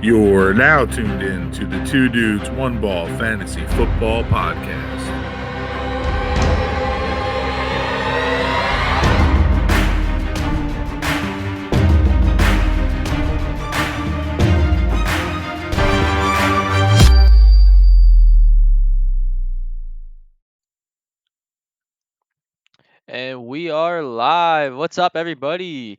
You're now tuned in to the Two Dudes, One Ball Fantasy Football Podcast. And we are live. What's up, everybody?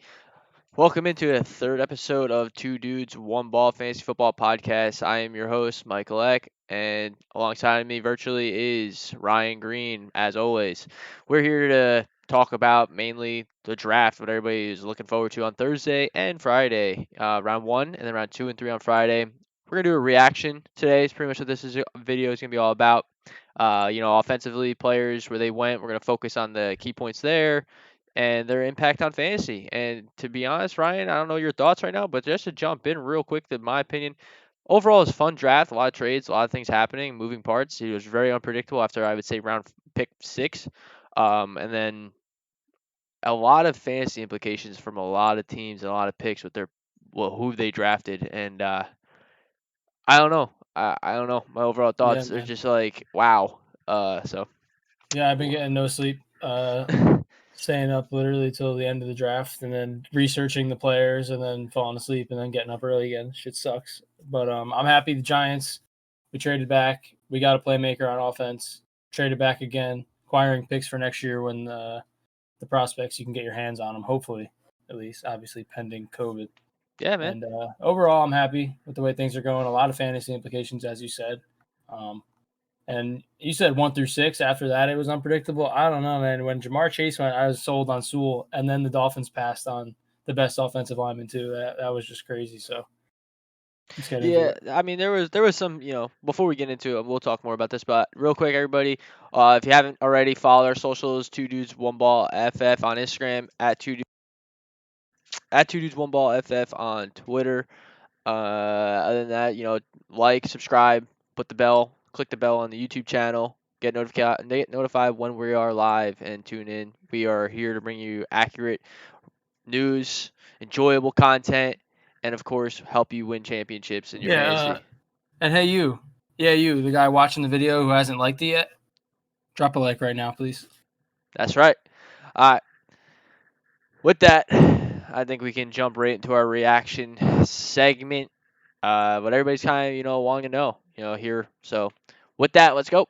Welcome into a third episode of Two Dudes, One Ball Fantasy Football Podcast. I am your host, Michael Eck, and alongside me virtually is Ryan Green, as always. We're here to talk about mainly the draft, what everybody is looking forward to on Thursday and Friday, round one, and then round two and three on Friday. We're going to do a reaction today. Is pretty much what video is going to be all about. Offensively, players, where they went. We're going to focus on the key points there and their impact on fantasy. And to be honest, Ryan, I don't know your thoughts right now, but just to jump in real quick, in my opinion, overall it's a fun draft, a lot of trades, a lot of things happening, moving parts. It was very unpredictable after I would say round pick 6. And then a lot of fantasy implications from a lot of teams and a lot of picks with who they drafted. And I don't know. I don't know. My overall Yeah, thoughts are man. just like, wow. So Yeah, I've been getting no sleep, staying up literally till the end of the draft, and then researching the players, and then falling asleep, and then getting up early again. Shit sucks. But I'm happy the Giants. We traded back. We got a playmaker on offense. Traded back again, acquiring picks for next year when the prospects you can get your hands on them. Hopefully, at least, obviously pending COVID. yeah, man. And overall, I'm happy with the way things are going. A lot of fantasy implications, as you said. And you said 1 through 6. After that, it was unpredictable. I don't know, man. When Jamar Chase went, I was sold on Sewell, and then the Dolphins passed on the best offensive lineman too. That was just crazy. So let's get into Yeah, it. I mean there was some, before we get into it, we'll talk more about this, but real quick everybody, if you haven't already, follow our socials, Two Dudes One Ball FF on Instagram, at Two Dudes One Ball FF on Twitter. Other than that, like, subscribe, click the bell on the YouTube channel, get notified when we are live, and tune in. We are here to bring you accurate news, enjoyable content, and of course help you win championships in your Yeah. fantasy. And hey, you, the guy watching the video who hasn't liked it yet, drop a like right now, please. That's right. All right. With that, I think we can jump right into our reaction segment. What everybody's kind of wanting to know, here. So, with that, let's go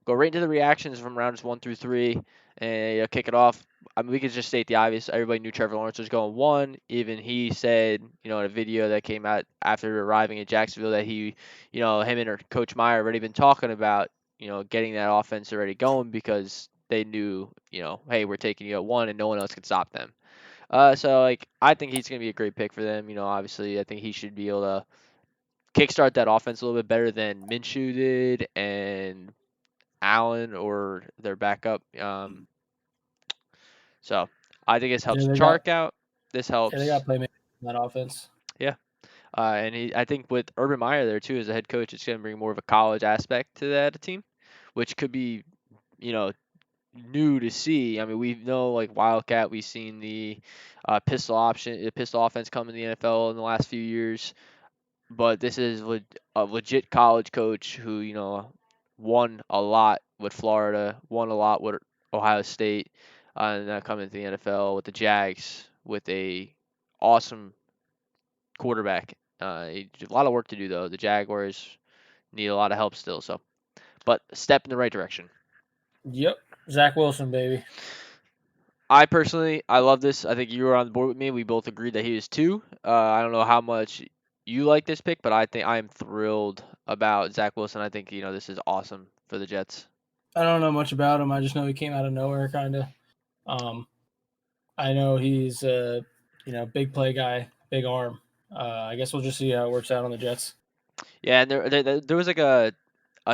right into the reactions from rounds 1 through 3, and kick it off. I mean, we could just state the obvious. Everybody knew Trevor Lawrence was going 1. Even he said, in a video that came out after arriving at Jacksonville, that him and Coach Meyer already been talking about, getting that offense already going, because they knew, hey, we're taking you at 1 and no one else can stop them. So like, I think he's gonna be a great pick for them. Obviously, I think he should be able to kickstart that offense a little bit better than Minshew did and Allen or their backup. So I think this Yeah, helps they got Chark out. This yeah, they helps, got playmakers in that offense. yeah. I think with Urban Meyer there too as a head coach, it's going to bring more of a college aspect to that team, which could be, you know, new to see. I mean, we know like Wildcat, we've seen the pistol offense come in the NFL in the last few years, but this is a legit college coach who won a lot with Florida, won a lot with Ohio State, and now coming to the NFL with the Jags with a awesome quarterback. A lot of work to do though. The Jaguars need a lot of help still. So, but a step in the right direction. Yep, Zack Wilson, baby. I love this. I think you were on board with me. We both agreed that he is 2. I don't know how much you like this pick, but I think I am thrilled about Zach Wilson. I think this is awesome for the Jets. I don't know much about him. I just know he came out of nowhere, kind of. Um, I know he's a big play guy, big arm. I guess we'll just see how it works out on the Jets. Yeah, and there was like a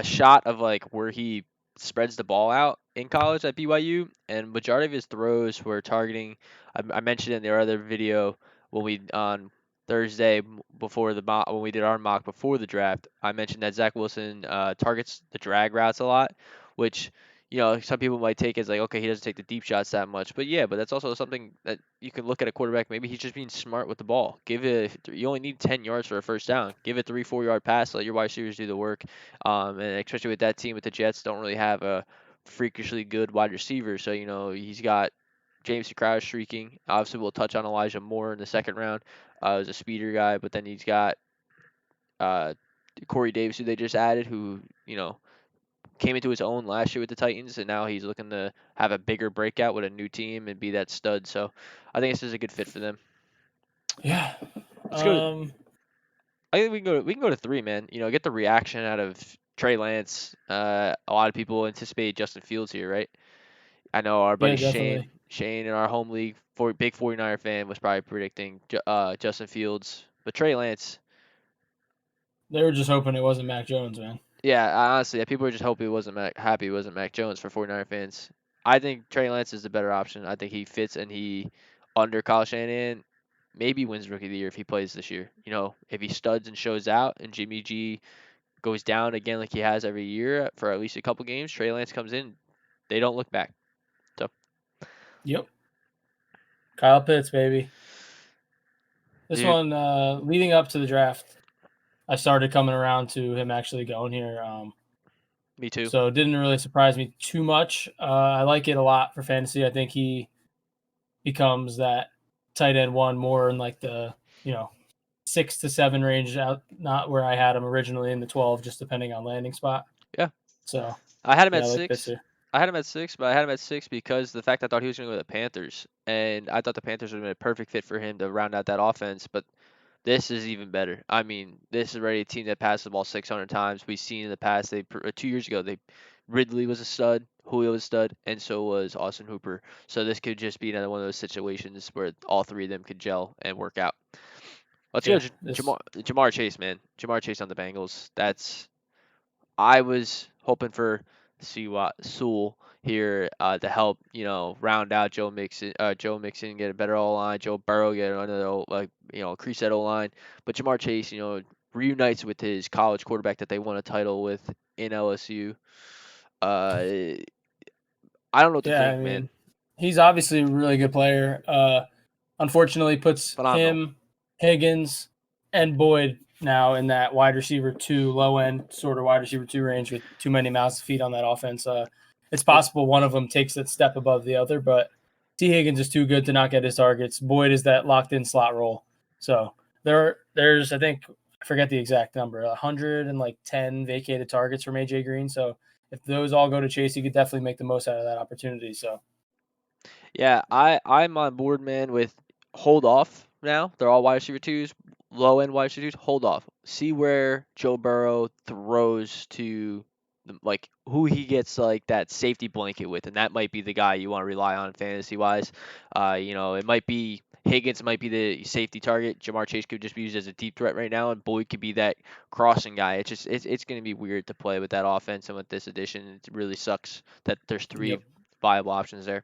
shot of like where he spreads the ball out in college at BYU, and majority of his throws were targeting. I mentioned in the other video when we on Thursday before the mock, when we did our mock before the draft. I mentioned that Zach Wilson targets the drag routes a lot, which some people might take it as like, okay, he doesn't take the deep shots that much, but that's also something that you can look at a quarterback. Maybe he's just being smart with the ball. You only need 10 yards for a first down. Give it 3-4 yard pass. Let your wide receivers do the work. And especially with that team, with the Jets, don't really have a freakishly good wide receiver. So he's got James Crowder streaking. Obviously, we'll touch on Elijah Moore in the second round as a speeder guy, but then he's got uh, Corey Davis, who they just added, who came into his own last year with the Titans, and now he's looking to have a bigger breakout with a new team and be that stud. So I think this is a good fit for them. Yeah. Let's go. I think we can go to 3, man. Get the reaction out of Trey Lance. A lot of people anticipate Justin Fields here, right? I know our buddy definitely. Shane in our home league, big 49er fan, was probably predicting Justin Fields, but Trey Lance. They were just hoping it wasn't Mac Jones, man. Yeah, honestly, people are just hoping happy it wasn't Mac Jones for 49er fans. I think Trey Lance is the better option. I think he fits, and he, under Kyle Shanahan, maybe wins Rookie of the Year if he plays this year. If he studs and shows out, and Jimmy G goes down again like he has every year for at least a couple games, Trey Lance comes in, they don't look back. So. Yep. Kyle Pitts, baby. This Dude. one, leading up to the draft, I started coming around to him actually going here. Me too. So it didn't really surprise me too much. I like it a lot for fantasy. I think he becomes that tight end one more in like the 6 to 7 range, out not where I had him originally in the 12, just depending on landing spot. Yeah. So I had him at I like 6. Pitts. I had him at 6, but I had him at 6 because the fact I thought he was going to go to the Panthers, and I thought the Panthers would have been a perfect fit for him to round out that offense. But this is even better. I mean, this is already a team that passed the ball 600 times. We've seen in the past, 2 years ago, Ridley was a stud, Julio was a stud, and so was Austin Hooper. So this could just be another one of those situations where all 3 of them could gel and work out. Let's go, Jamar Chase, man. Jamar Chase on the Bengals. I was hoping for Sewell here to help, round out Joe Mixon, get a better O-line, Joe Burrow get another increase that O-line. But Jamar Chase, reunites with his college quarterback that they won a title with in LSU. I don't know what to think, man. He's obviously a really good player. Unfortunately, puts Phenomenal. him, Higgins, and Boyd now in that wide receiver 2, low end sort of wide receiver 2 range with too many mouths to feed on that offense. It's possible one of them takes that step above the other, but T. Higgins is too good to not get his targets. Boyd is that locked in slot role. So there's, I think, I forget the exact number, 110 vacated targets from AJ Green. So if those all go to Chase, you could definitely make the most out of that opportunity. So. Yeah, I'm on board, man, with hold off now. They're all wide receiver 2s, low end wide receiver 2s. Hold off. See where Joe Burrow throws to, like, who he gets like that safety blanket with, and that might be the guy you want to rely on fantasy wise. It might be Higgins might be the safety target. Jamar Chase could just be used as a deep threat right now, and Boyd could be that crossing guy. It's going to be weird to play with that offense, and with this addition, it really sucks that there's 3 viable options there.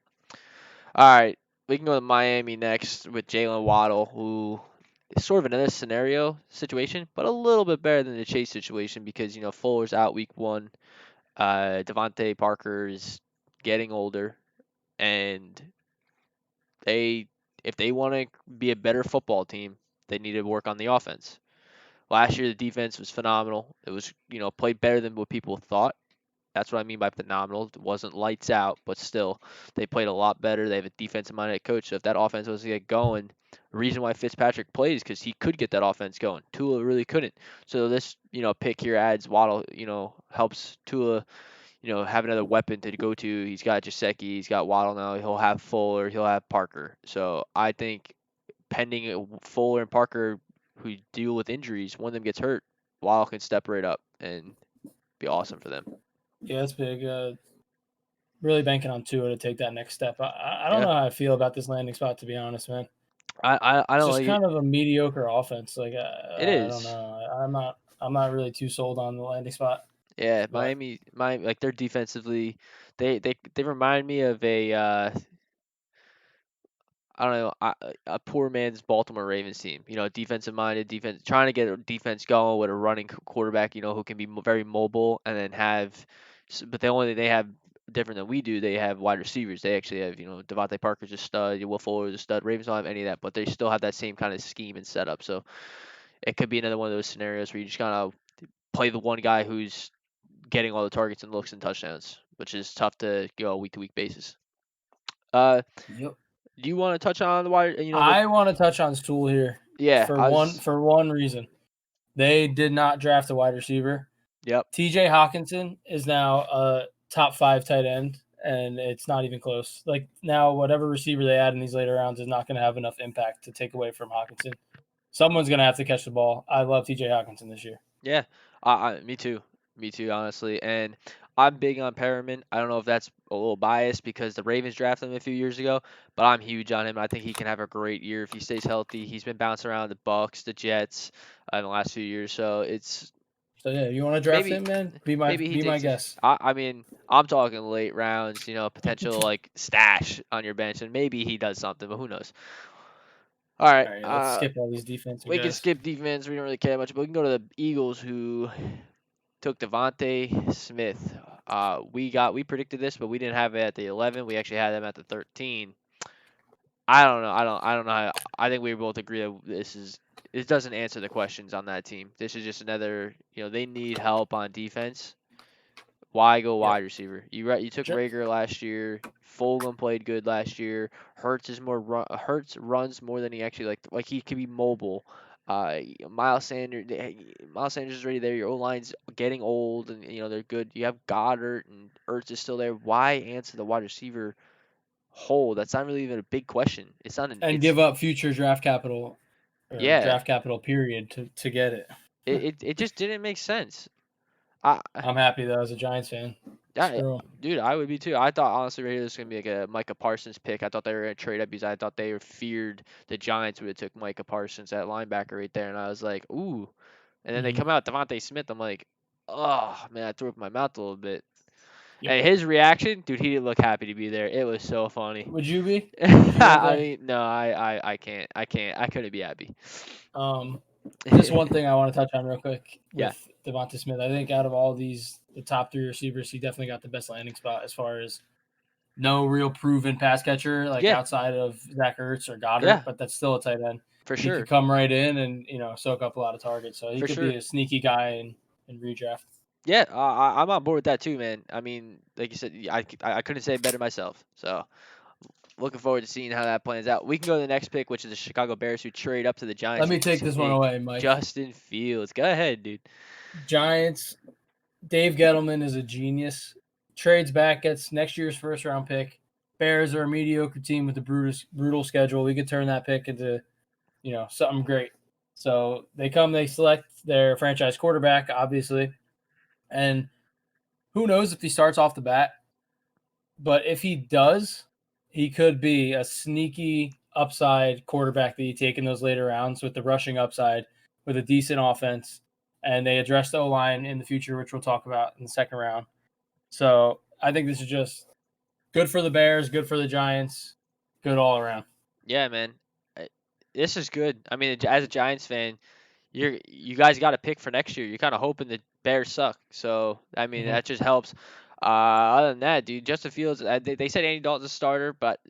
All right, we can go to Miami next with Jalen Waddle, who is sort of another situation, but a little bit better than the Chase situation because Fuller's out week 1, Devontae Parker is getting older, and if they want to be a better football team, they need to work on the offense. Last year the defense was phenomenal. It was played better than what people thought. That's what I mean by phenomenal. It wasn't lights out, but still, they played a lot better. They have a defensive-minded coach. So if that offense was to get going, the reason why Fitzpatrick plays is because he could get that offense going. Tua really couldn't. So this, pick here adds Waddle, helps Tua, have another weapon to go to. He's got Gesicki. He's got Waddle now. He'll have Fuller. He'll have Parker. So I think pending Fuller and Parker who deal with injuries, one of them gets hurt, Waddle can step right up and be awesome for them. Yeah, that's big. Really banking on Tua to take that next step. I don't know how I feel about this landing spot, to be honest, man. I don't it's just like kind of a mediocre offense. Like it is. I don't know. I'm not really too sold on the landing spot. Yeah, Miami, like they're defensively, they remind me of a I don't know, a poor man's Baltimore Ravens team. Defensive minded defense, trying to get a defense going with a running quarterback. Who can be very mobile and then have, but they have different than we do. They have wide receivers. They actually have, Devontae Parker's a stud, Will Fuller's a stud. Ravens don't have any of that, but they still have that same kind of scheme and setup. So it could be another one of those scenarios where you just gotta play the one guy who's getting all the targets and looks and touchdowns, which is tough to go week to week basis. Uh, Yep. do you want to touch on the wide? I want to touch on Stool here. Yeah, For one reason, they did not draft a wide receiver. Yep. T.J. Hawkinson is now a top 5 tight end, and it's not even close. Like now, whatever receiver they add in these later rounds is not going to have enough impact to take away from Hawkinson. Someone's going to have to catch the ball. I love T.J. Hawkinson this year. Yeah, me too. Me too, honestly. And I'm big on Perriman. I don't know if that's a little biased because the Ravens drafted him a few years ago, but I'm huge on him. I think he can have a great year if he stays healthy. He's been bouncing around the Bucks, the Jets, in the last few years. So yeah, you want to draft maybe him, man? Be my guest. I mean, I'm talking late rounds. Potential like stash on your bench, and maybe he does something, but who knows? All All right, right, let's skip all these defensive we can guys. skip defense. We don't really care much, but we can go to the Eagles, who took Devonta Smith. We predicted this, but we didn't have it at the 11. We actually had them at the 13. I don't know. I don't know. I think we both agree that it doesn't answer the questions on that team. This is just another. They need help on defense. Why go wide receiver? You took Rager last year. Fulgham played good last year. Hurts runs more than he actually like he could be mobile. Miles Sanders is already there. Your O line's getting old, and they're good. You have Goddard and Ertz is still there. Why answer the wide receiver hole? That's not really even a big question. It's not give up future draft capital. Yeah. Draft capital period to get it. It just didn't make sense. I'm happy though as a Giants fan. Dude, I would be too. I thought honestly right here this was gonna be like a Micah Parsons pick. I thought they were gonna trade up because I thought they feared the Giants would have took Micah Parsons at linebacker right there, and I was like, ooh. And then they come out Devonta Smith. I'm like, oh man, I threw up my mouth a little bit. Yep. And his reaction, dude, he didn't look happy to be there. It was so funny. Would you be? I mean, no, I can't. I couldn't be happy. Just one thing I want to touch on real quick with Devonta Smith. I think out of all the top 3 receivers, he definitely got the best landing spot as far as no real proven pass catcher outside of Zach Ertz or Goddard, but that's still a tight end. For sure. He could come right in and, soak up a lot of targets. So he could be a sneaky guy in redraft. Yeah, I'm on board with that too, man. I mean, like you said, I couldn't say it better myself. So looking forward to seeing how that plans out. We can go to the next pick, which is the Chicago Bears, who trade up to the Giants. Let me take this one away, Mike. Justin Fields. Go ahead, dude. Giants. Dave Gettleman is a genius. Trades back, gets next year's first-round pick. Bears are a mediocre team with a brutal schedule. We could turn that pick into, something great. So they select their franchise quarterback, obviously. And who knows if he starts off the bat. But if he does, he could be a sneaky upside quarterback that you take in those later rounds with the rushing upside, with a decent offense. And they address the O-line in the future, which we'll talk about in the second round. So I think this is just good for the Bears, good for the Giants, good all around. Yeah, man. This is good. I mean, as a Giants fan, you guys got to pick for next year. You're kind of hoping the Bears suck. So, I mean, that just helps. Other than that, dude, Justin Fields, they said Andy Dalton's a starter, but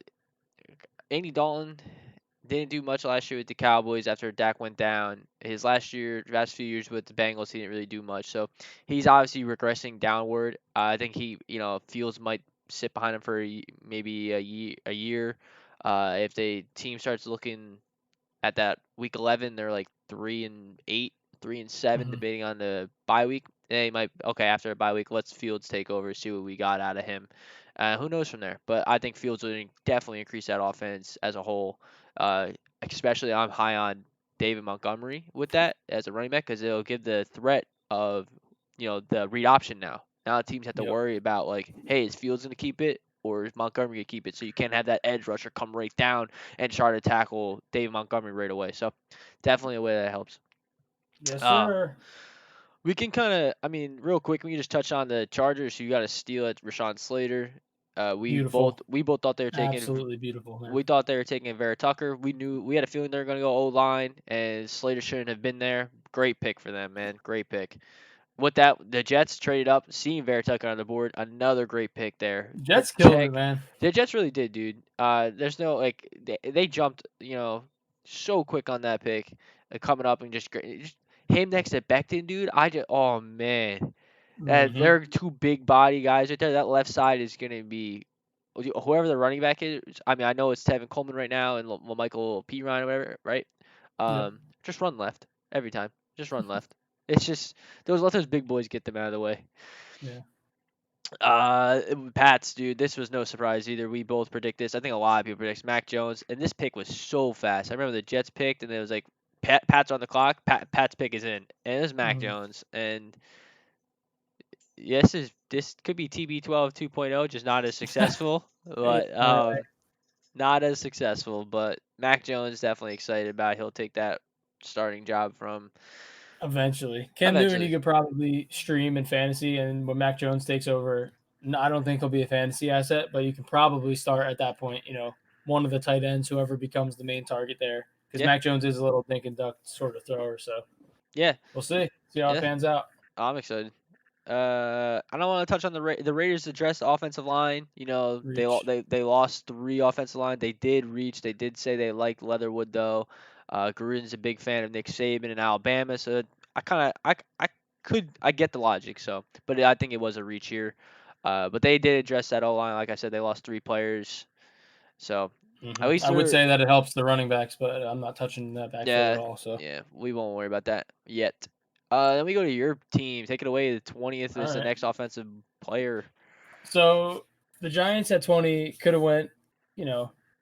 Andy Dalton didn't do much last year with the Cowboys after Dak went down. His last few years with the Bengals, he didn't really do much. So he's obviously regressing downward. I think Fields might sit behind him for maybe a year. If the team starts looking at that week 11, they're like 3-8, 3-7, debating on the bye week. They might after a bye week, let's Fields take over, see what we got out of him. Who knows from there? But I think Fields will definitely increase that offense as a whole. Especially I'm high on David Montgomery with that as a running back because it'll give the threat of the read option now. Now the teams have to worry about hey, is Fields going to keep it or is Montgomery going to keep it? So you can't have that edge rusher come right down and try to tackle David Montgomery right away. So definitely a way that helps. Yes, sir. We can real quick, we can just touch on the Chargers who got a steal at Rashawn Slater. We both thought they were taking absolutely beautiful. Man. We thought they were taking Vera Tucker. We had a feeling they were going to go O-line, and Slater shouldn't have been there. Great pick for them, man. Great pick. the Jets traded up, seeing Vertucker on the board, another great pick there. Jets killed it, Check. man. The Jets really did, dude. There's no they jumped, so quick on that pick, coming up and just him next to Becton, dude. Oh man, they're two big body guys right there. That left side is gonna be whoever the running back is. I mean, I know it's Tevin Coleman right now and Michael P. Ryan or whatever, right? Yep. Just run left every time. Just run left. It's just let those big boys get them out of the way. Yeah. Pats, dude, this was no surprise either. We both predict this. I think a lot of people predict Mac Jones, and this pick was so fast. I remember the Jets picked, and it was like Pat's on the clock. Pat's pick is in, and it was Mac Jones. And yes, this could be TB12 2.0, just not as successful, but not as successful. But Mac Jones definitely excited about it. He'll take that starting job from. Eventually. Cam Newton, you could probably stream in fantasy, and when Mac Jones takes over, I don't think he'll be a fantasy asset, but you can probably start at that point, one of the tight ends, whoever becomes the main target there, because Mac Jones is a little dink and duck sort of thrower. So yeah, we'll see how it pans out. I'm excited. I don't want to touch on the Raiders addressed offensive line. They lost 3 offensive line. They did reach. They did say they liked Leatherwood though. Gruden's a big fan of Nick Saban in Alabama, so I get the logic. So, but I think it was a reach here. But they did address that O line. Like I said, they lost 3 players. So at least I would say that it helps the running backs, but I'm not touching that backfield at all. So yeah, we won't worry about that yet. Then we go to your team. Take it away. The 20th is the next offensive player. So the Giants at 20 could have went,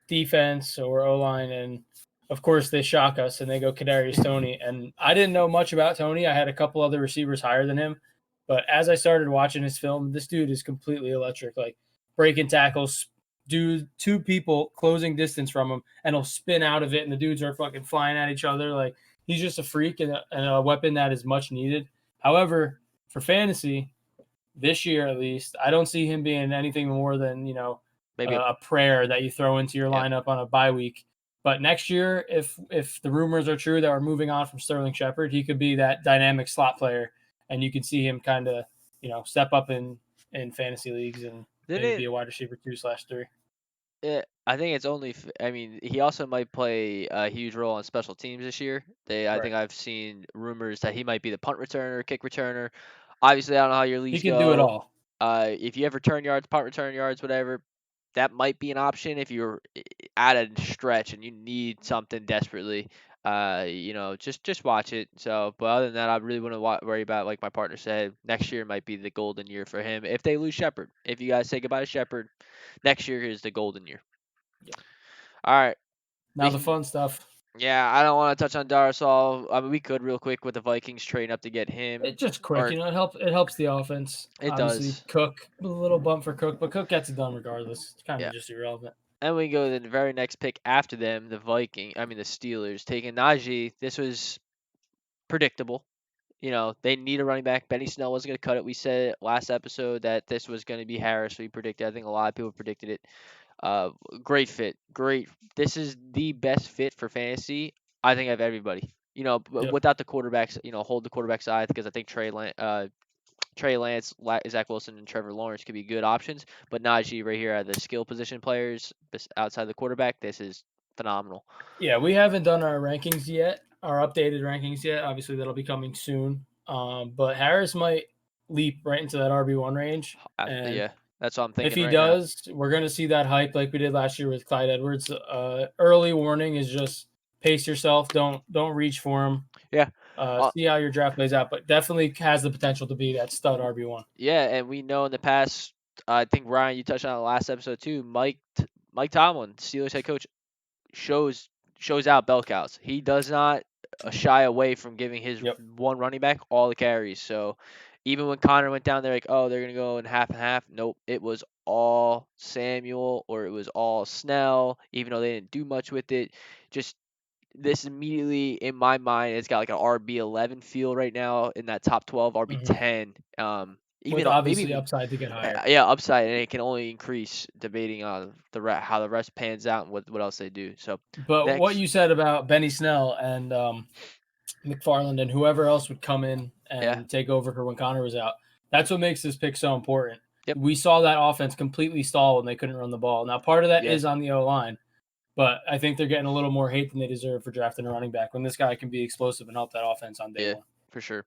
defense or O-line, and of course they shock us and they go Kadarius Toney. And I didn't know much about Toney. I had a couple other receivers higher than him, but as I started watching his film, this dude is completely electric. Like breaking tackles, 2 people closing distance from him, and he'll spin out of it, and the dudes are fucking flying at each other. Like he's just a freak and a weapon that is much needed. However, for fantasy, this year at least, I don't see him being anything more than, maybe a prayer that you throw into your lineup on a bye week. But next year, if the rumors are true that we're moving on from Sterling Shepard, he could be that dynamic slot player, and you can see him kind of, step up in fantasy leagues and maybe be a wide receiver 2/3. I think it's only. I mean, he also might play a huge role on special teams this year. I think I've seen rumors that he might be the punt returner, kick returner. Obviously, I don't know how your leagues go. He can do it all. If you have return yards, punt return yards, whatever, that might be an option if you're at a stretch and you need something desperately. Just watch it. So, but other than that, I really wouldn't worry about, like my partner said, next year might be the golden year for him. If they lose Shepard, if you guys say goodbye to Shepard, next year is the golden year. Yeah. All right. Now the fun stuff. Yeah, I don't want to touch on Darasol. I mean, we could real quick with the Vikings trading up to get him. It's just quick, it helps the offense. It Obviously, does. Cook, a little bump for Cook, but Cook gets it done regardless. It's kind of just irrelevant. And we go to the very next pick after them, the Steelers taking Najee. This was predictable. They need a running back. Benny Snell wasn't going to cut it. We said last episode that this was going to be Harris. We predicted. I think a lot of people predicted it. Great fit. Great. This is the best fit for fantasy, I think, of everybody. Without the quarterbacks, hold the quarterback side, because I think Trey Lance, Zack Wilson, and Trevor Lawrence could be good options. But Najee right here are the skill position players outside the quarterback. This is phenomenal. Yeah, we haven't done our rankings yet, our updated rankings yet. Obviously, that'll be coming soon. But Harris might leap right into that RB1 range. Yeah, that's what I'm thinking. If he does, we're going to see that hype like we did last year with Clyde Edwards. Early warning is just pace yourself. Don't reach for him. Yeah. See how your draft plays out, but definitely has the potential to be that stud RB1. Yeah, and we know in the past, I think Ryan, you touched on it last episode too. Mike Tomlin, Steelers head coach, shows out bell cows. He does not shy away from giving his one running back all the carries. So even when Connor went down there, like, oh, they're gonna go in half and half. Nope, it was all Samuel or it was all Snell. Even though they didn't do much with it, just this immediately in my mind, it's got like an RB11 feel right now in that top 12, RB10. Even obviously maybe upside to get higher. Yeah, upside, and it can only increase debating on how the rest pans out and what else they do. So, but what you said about Benny Snell and McFarland and whoever else would come in and take over for when Connor was out. That's what makes this pick so important. Yep. We saw that offense completely stall when they couldn't run the ball. Now, part of that Yeah. is on the O-line, but I think they're getting a little more hate than they deserve for drafting a running back when this guy can be explosive and help that offense on day one. For sure.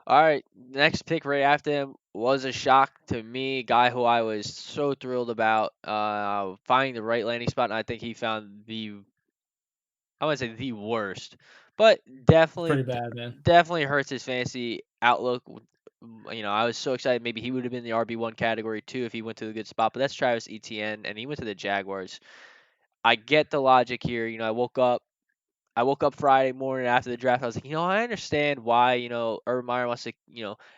All right, next pick right after him was a shock to me, guy who I was so thrilled about finding the right landing spot, and I think he found I wouldn't say the worst, but Pretty bad, man. definitely hurts his fantasy outlook. I was so excited. Maybe he would have been in the RB1 category too if he went to a good spot, but that's Travis Etienne, and he went to the Jaguars. I get the logic here. I woke up Friday morning after the draft. I was like, I understand why, Urban Meyer wants to,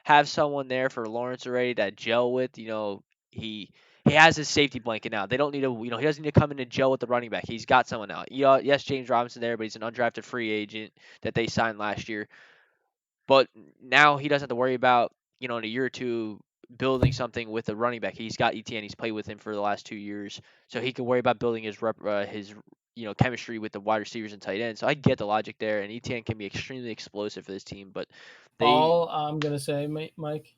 have someone there for Lawrence already that gel with. He has his safety blanket now. They don't need to, he doesn't need to come in and gel with the running back. He's got someone now. Yes, James Robinson there, but he's an undrafted free agent that they signed last year. But now he doesn't have to worry about, in a year or two building something with a running back. He's got ETN. He's played with him for the last 2 years, so he can worry about building his chemistry with the wide receivers and tight ends. So I get the logic there, and ETN can be extremely explosive for this team. But all I'm gonna say, Mike,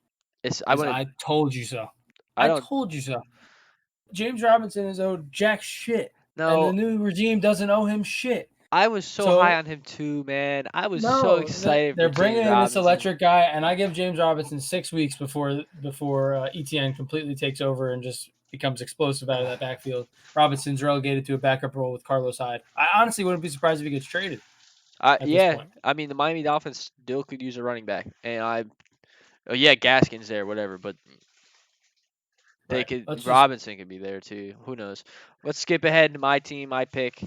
I told you so. I told you so. James Robinson is owed jack shit, and the new regime doesn't owe him shit. I was so high on him too, man. I was so excited. They're bringing in this electric guy, and I give James Robinson 6 weeks before ETN completely takes over and just becomes explosive out of that backfield. Robinson's relegated to a backup role with Carlos Hyde. I honestly wouldn't be surprised if he gets traded. I mean, the Miami Dolphins still could use a running back, and Gaskin's there, whatever, but Robinson could be there too. Who knows? Let's skip ahead to my team, my pick.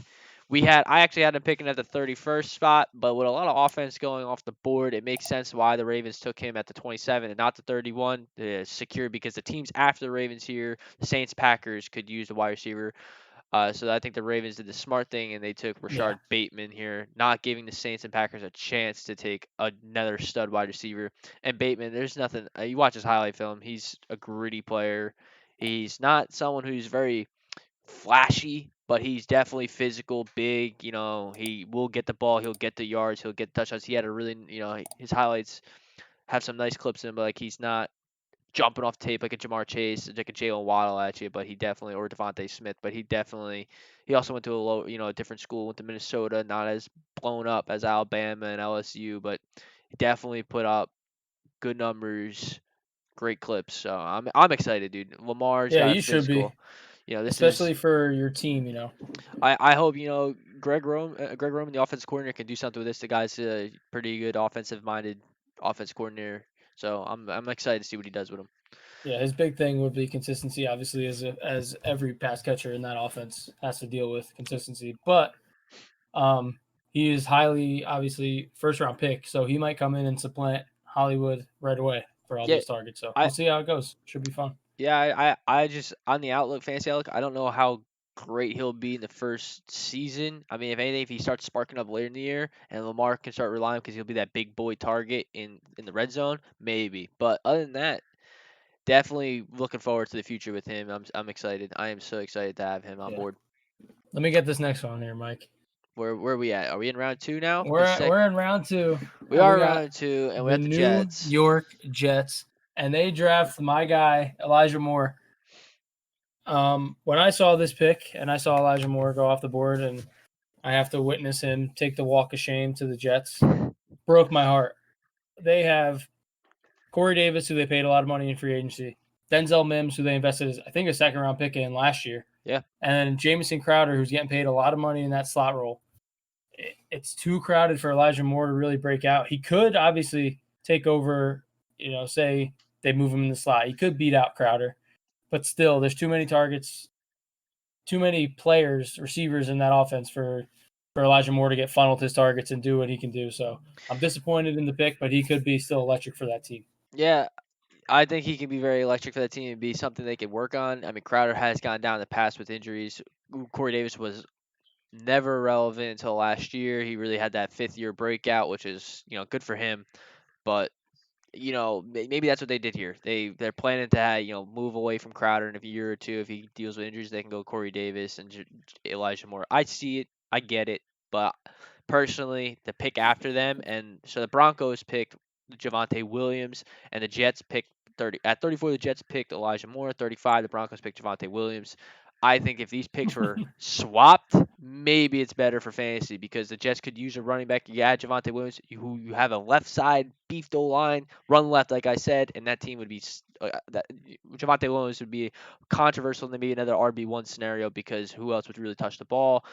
I actually had him picking at the 31st spot, but with a lot of offense going off the board, it makes sense why the Ravens took him at the 27 and not the 31. Secure because the teams after the Ravens here, the Saints, Packers, could use the wide receiver. So I think the Ravens did the smart thing, and they took Rashard Bateman here, not giving the Saints and Packers a chance to take another stud wide receiver. And Bateman, there's nothing. You watch his highlight film, he's a gritty player. He's not someone who's very flashy, but he's definitely physical, big. He will get the ball, he'll get the yards, he'll get touchdowns. He had a really, his highlights have some nice clips in him, but like he's not jumping off tape like a Jamar Chase, like a Jalen Waddle at you, but he definitely, or Devonta Smith, but he also went to a different school, went to Minnesota, not as blown up as Alabama and LSU, but he definitely put up good numbers, great clips. So I'm excited, dude. Lamar's got you physical. Should be. Especially for your team, I hope Greg Roman, the offensive coordinator, can do something with this. The guy's a pretty good offensive-minded offensive coordinator, so I'm excited to see what he does with him. Yeah, his big thing would be consistency, obviously, as every pass catcher in that offense has to deal with consistency. But he is highly, obviously, first-round pick, so he might come in and supplant Hollywood right away for all those targets. So we'll see how it goes. Should be fun. Yeah, I just, on the fantasy outlook, I don't know how great he'll be in the first season. I mean, if anything, if he starts sparking up later in the year and Lamar can start relying because he'll be that big boy target in the red zone, maybe. But other than that, definitely looking forward to the future with him. I'm excited. I am so excited to have him on board. Let me get this next one here, Mike. Where are we at? Are we in round 2 now? We're in round 2. We are round 2, and we have the Jets. New York Jets, and they draft my guy Elijah Moore. When I saw this pick and I saw Elijah Moore go off the board, and I have to witness him take the walk of shame to the Jets, broke my heart. They have Corey Davis, who they paid a lot of money in free agency. Denzel Mims, who they invested, I think, a second-round pick in last year. Yeah. And Jamison Crowder, who's getting paid a lot of money in that slot role. It's too crowded for Elijah Moore to really break out. He could obviously take over, say they move him in the slot. He could beat out Crowder. But still, there's too many targets, too many players, receivers in that offense for Elijah Moore to get funneled his targets and do what he can do. So I'm disappointed in the pick, but he could be still electric for that team. Yeah, I think he can be very electric for that team and be something they can work on. I mean, Crowder has gone down in the past with injuries. Corey Davis was never relevant until last year. He really had that 5th-year breakout, which is, good for him. But, maybe that's what they did here. They're planning to, move away from Crowder in a year or two. If he deals with injuries, they can go Corey Davis and Elijah Moore. I see it. I get it. But personally, the pick after them, and so the Broncos picked Javonte Williams, and the Jets picked 30. At 34, the Jets picked Elijah Moore. At 35, the Broncos picked Javonte Williams. I think if these picks were swapped, maybe it's better for fantasy because the Jets could use a running back. You add Javonte Williams, who you have a left side beefed O line, run left, like I said, and that team would be that Javonte Williams would be controversial in maybe another RB1 scenario because who else would really touch the ball?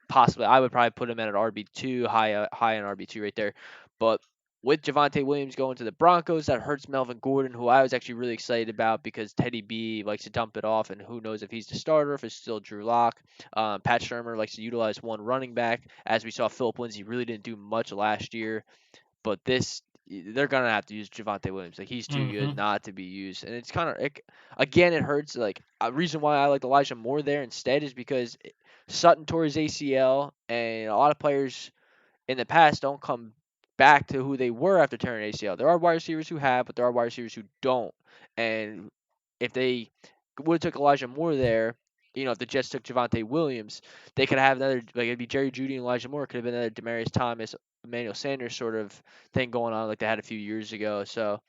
Possibly, I would probably put him at an RB2, high in RB2 right there. But with Javonte Williams going to the Broncos, that hurts Melvin Gordon, who I was actually really excited about because Teddy B likes to dump it off, and who knows if he's the starter, if it's still Drew Lock. Pat Shermer likes to utilize one running back. As we saw, Philip Lindsay really didn't do much last year, but they're gonna have to use Javonte Williams. Like he's too good not to be used, and it's kind of again it hurts. Like a reason why I like Elijah Moore there instead is because Sutton tore his ACL, and a lot of players in the past don't come back to who they were after tearing ACL. There are wide receivers who have, but there are wide receivers who don't. And if they would have took Elijah Moore there, if the Jets took Javonte Williams, they could have another, like it'd be Jerry Jeudy and Elijah Moore. Could have been another Demaryius Thomas, Emmanuel Sanders sort of thing going on like they had a few years ago. So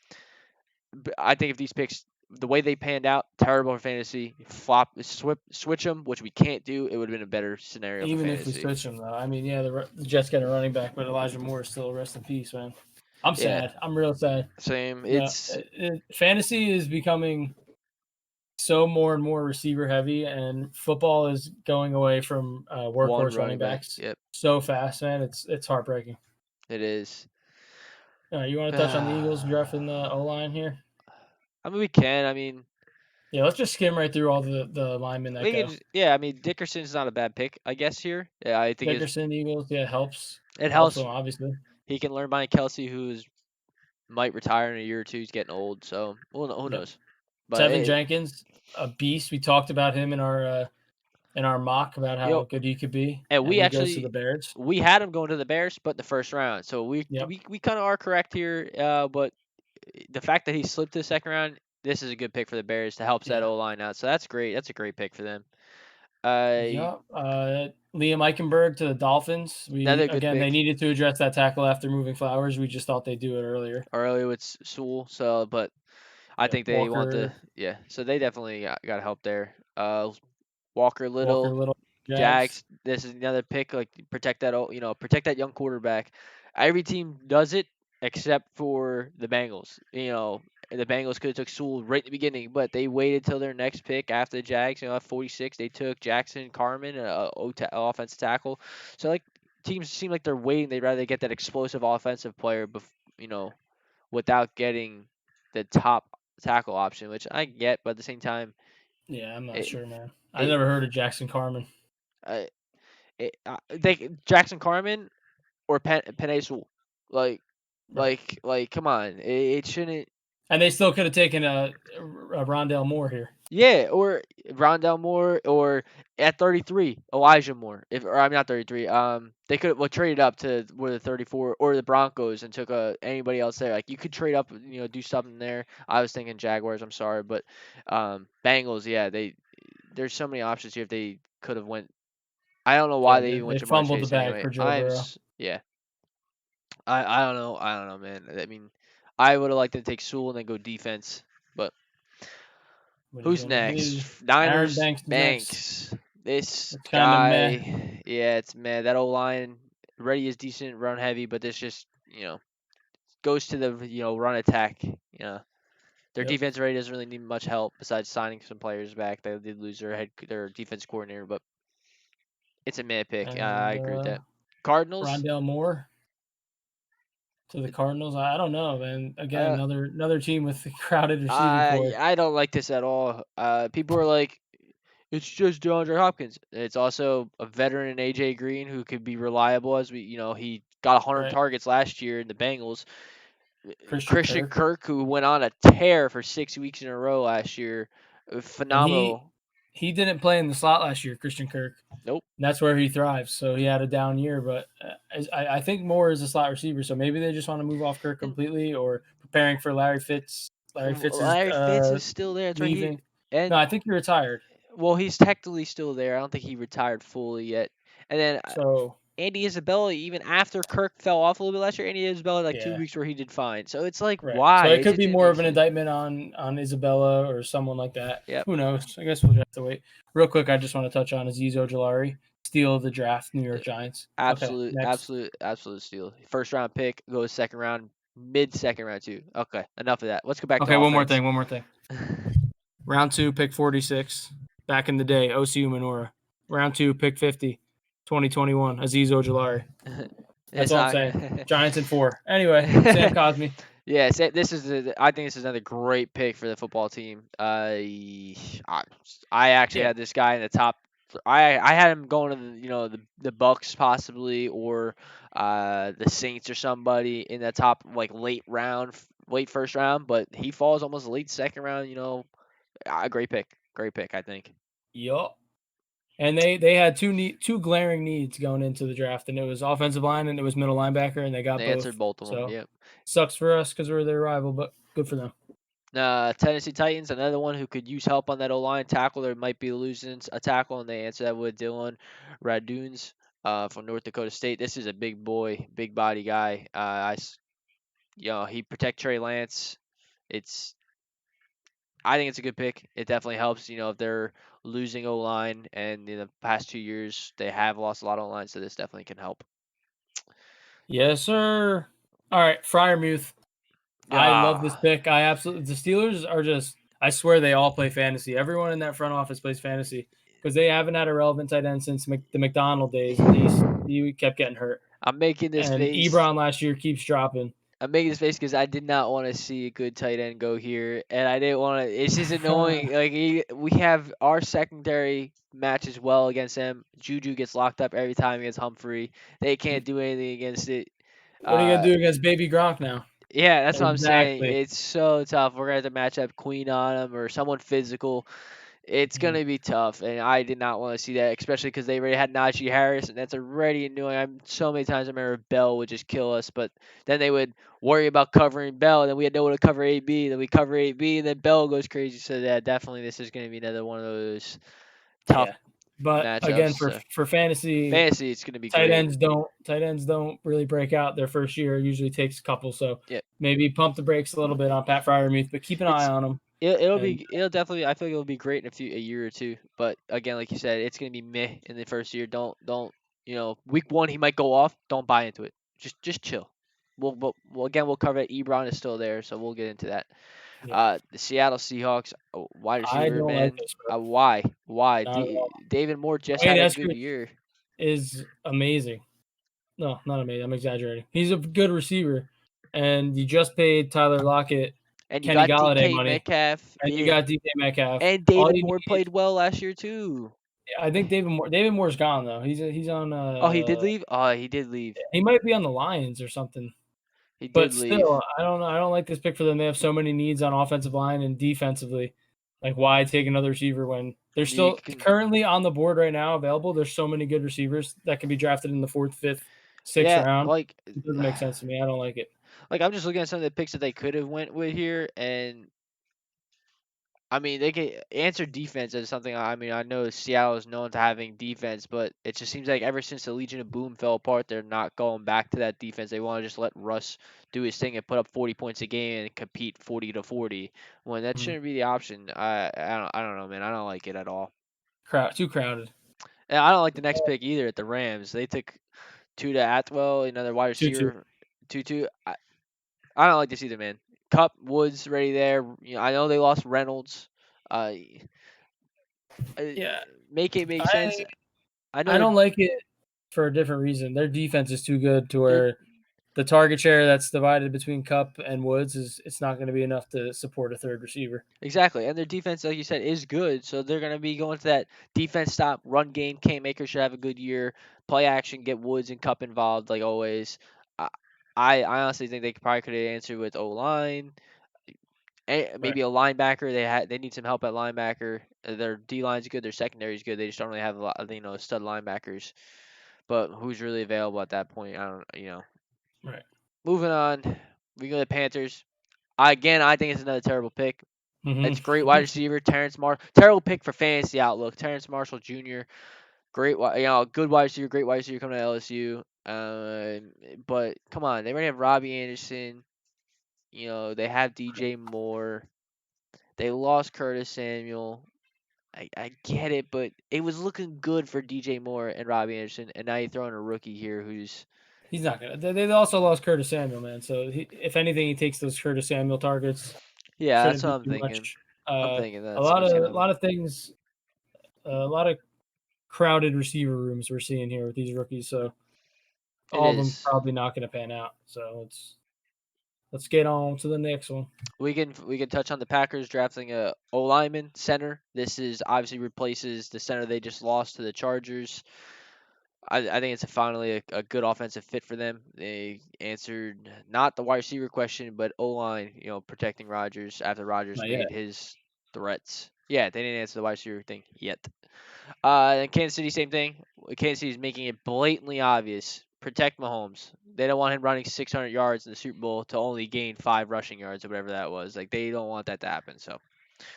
I think if these picks, the way they panned out, terrible for fantasy. Switch them, which we can't do. It would have been a better scenario for Even if we fantasy. switch them, though, I mean, yeah, the Jets get a running back, but Elijah Moore is still rest in peace, man. I'm sad. I'm real sad. Same. Fantasy is becoming so more and more receiver heavy, and football is going away from workhorse running backs so fast, man. It's heartbreaking. It is. You want to touch on the Eagles drafting the O-line here? I mean, we can. I mean, yeah, let's just skim right through all the linemen that go. I mean, Dickerson's not a bad pick, I guess, here. Yeah, I think Dickerson, Eagles, helps. It helps him, obviously. He can learn by Kelsey, who might retire in a year or two. He's getting old, so who knows? But Tevin Jenkins, a beast. We talked about him in our mock about how good he could be. And we actually goes to the Bears. We had him going to the Bears, but in the first round. So we kind of are correct here. But the fact that he slipped to the second round, this is a good pick for the Bears to help that O-line out. So that's great. That's a great pick for them. Liam Eichenberg to the Dolphins. They needed to address that tackle after moving Flowers. We just thought they'd do it earlier. Earlier with Sewell. So, but I think they want to. Yeah. So they definitely got help there. Walker Little, Jags. This is another pick. Like protect that young quarterback. Every team does it except for the Bengals. The Bengals could have took Sewell right in the beginning, but they waited till their next pick after the Jags. At 46, they took Jackson Carman, offensive tackle. So like teams seem like they're waiting. They'd rather get that explosive offensive player, without getting the top tackle option, which I get, but at the same time. Yeah, I'm not sure, man. I never heard of Jackson Carman. Jackson Carman or Penei Sewell, like, come on, it shouldn't. And they still could have taken a Rondale Moore here. Yeah, or Rondale Moore, or at 33, Elijah Moore. I'm not 33. They could have traded up to where the 34 or the Broncos and took anybody else there. Like you could trade up, do something there. I was thinking Jaguars. I'm sorry, but Bengals. Yeah, there's so many options here. If they could have went, I don't know why they even went. They fumbled the bag for Joe Burrow. Yeah. I don't know, man. I mean, I would have liked to take Sewell and then go defense, but who's next? Niners, Banks. This guy, it's meh. That O-line ready is decent, run heavy, but this just goes to the run attack. Their defense ready doesn't really need much help besides signing some players back. They did lose their defense coordinator, but it's a meh pick. I agree with that. Cardinals. Rondale Moore to the Cardinals. I don't know, man. Again, another team with the crowded receiving core. I don't like this at all. People are like, it's just DeAndre Hopkins. It's also a veteran in AJ Green who could be reliable as he got 100 targets last year in the Bengals. Christian Kirk, who went on a tear for 6 weeks in a row last year. Phenomenal. He didn't play in the slot last year, Christian Kirk. Nope. And that's where he thrives. So he had a down year, but I think Moore is a slot receiver. So maybe they just want to move off Kirk completely or preparing for Larry Fitz. Larry Fitz is still there. That's leaving. No, I think he retired. Well, he's technically still there. I don't think he retired fully yet. And then Andy Isabella, even after Kirk fell off a little bit last year, Andy Isabella had like 2 Yeah. weeks where he did fine. So it's like, Right. why? So it It's could just be didn't more make of an sense. indictment on Isabella or someone like that. Yep. Who knows? I guess we'll just have to wait. Real quick, I just want to touch on Azeez Ojulari, steal of the draft, New York Giants. Absolute, Okay, next. absolute steal. First round pick, goes second round, mid-second round too. Okay, enough of that. Let's go back Okay, to one more offense. thing. Round 2, pick 46. Back in the day, OCU Minora. Round 2, pick 50. 2021, Azeez Ojulari. That's all I'm saying. Giants in 4. Anyway, Sam Cosmi. Yeah, I think this is another great pick for the football team. I actually had this guy in the top. I had him going to the Bucks possibly, or the Saints or somebody in the top, like late first round, but he falls almost late second round. Great pick, I think. Yup. And they had two glaring needs going into the draft, and it was offensive line and it was middle linebacker, and they got They both. answered both of them. So Yep. sucks for us because we're their rival, but good for them. Tennessee Titans, another one who could use help on that O-line tackle. There might be losing a tackle, and they answer that with Dylan Raduns from North Dakota State. This is a big boy, big body guy. He protect Trey Lance. I think it's a good pick. It definitely helps. If they're losing O-line, and in the past 2 years they have lost a lot of O-line, so this definitely can help. Yes, sir. All right, Freiermuth. I love this pick. The Steelers are just, I swear they all play fantasy. Everyone in that front office plays fantasy because they haven't had a relevant tight end since the McDonald days, and he kept getting hurt. I'm making this and face. Ebron last year keeps dropping. I'm making this face because I did not want to see a good tight end go here, and I didn't want to. It's just annoying. We have our secondary matches well against them. Juju gets locked up every time against Humphrey. They can't do anything against it. What are you gonna do against Baby Gronk now? Yeah, that's what I'm saying. Exactly. It's so tough. We're gonna have to match up Queen on him or someone physical. It's going to be tough, and I did not want to see that, especially because they already had Najee Harris, and that's already annoying. So many times I remember Bell would just kill us, but then they would worry about covering Bell, and then we had no one to cover AB, then we cover AB, and then Bell goes crazy. So, yeah, definitely this is going to be another one of those tough But matchups. again, for fantasy, it's going to be tight great. ends don't really break out their first year. It usually takes a couple, so maybe pump the brakes a little bit on Pat Freiermuth, but keep an eye on him. It'll definitely. I feel like it'll be great in a year or two. But again, like you said, it's gonna be meh in the first year. Don't week 1 he might go off. Don't buy into it. Just chill. We'll cover it. Ebron is still there, so we'll get into that. Yeah. The Seattle Seahawks wide receiver, I don't man. like this, bro. Why? David Moore just had a good year. Is amazing. No, not amazing. I'm exaggerating. He's a good receiver, and you just paid Tyler Lockett. And you Kenny got Galladay DK money. Metcalf. And you got DK Metcalf. And David Moore played well last year too. I think David Moore's gone though. He's on. Oh, he did leave. Oh, he did leave. He might be on the Lions or something. He did but leave. Still, I don't know. I don't like this pick for them. They have so many needs on offensive line and defensively. Like, why take another receiver when they're still currently on the board right now available? There's so many good receivers that can be drafted in the 4th, 5th, 6th round. Like, it doesn't make sense to me. I don't like it. Like, I'm just looking at some of the picks that they could have went with here, and I mean, they could answer defense as something. I mean, I know Seattle is known to having defense, but it just seems like ever since the Legion of Boom fell apart, they're not going back to that defense. They want to just let Russ do his thing and put up 40 points a game and compete 40-40. When that shouldn't be the option. I don't know, man. I don't like it at all. Too crowded. And I don't like the next pick either at the Rams. They took Tuda Atwell, another wide receiver. 2-2. I don't like this either, man. Cup, Woods, ready there. I know they lost Reynolds. Yeah. Make it make sense. I don't like it for a different reason. Their defense is too good to where the target share that's divided between Cup and Woods it's not going to be enough to support a third receiver. Exactly, and their defense, like you said, is good. So they're going to be going to that defense stop, run game. Cam Akers should have a good year. Play action, get Woods and Cup involved, like always. I honestly think they probably could have answered with O-line. Maybe a linebacker. They need some help at linebacker. Their D line's good. Their secondary is good. They just don't really have a lot of stud linebackers. But who's really available at that point? I don't. Right. Moving on, we go to the Panthers. I think it's another terrible pick. It's great wide receiver Terrence Marshall. Terrible pick for fantasy outlook. Terrence Marshall Jr. Great, good wide receiver, great wide receiver coming to LSU. But come on, they already have Robbie Anderson. They have DJ Moore. They lost Curtis Samuel. I get it, but it was looking good for DJ Moore and Robbie Anderson, and now you're throwing a rookie here who's He's not gonna. They also lost Curtis Samuel, man. So if anything, he takes those Curtis Samuel targets. yeah, that's Shouldn't what be I'm too thinking. much. I'm thinking A that's lot what's of gonna a lot happen. of things, a lot of crowded receiver rooms we're seeing here with these rookies. So It all of them is. probably not going to pan out. So let's get on to the next one. We can touch on the Packers drafting a O lineman center. This is obviously replaces the center they just lost to the Chargers. I think it's finally a good offensive fit for them. They answered not the wide receiver question, but O line, protecting Rodgers after Rodgers Not made yet. his threats. Yeah, they didn't answer the wide receiver thing yet. And Kansas City, same thing. Kansas City is making it blatantly obvious. Protect Mahomes. They don't want him running 600 yards in the Super Bowl to only gain 5 rushing yards or whatever that was. Like, they don't want that to happen. So,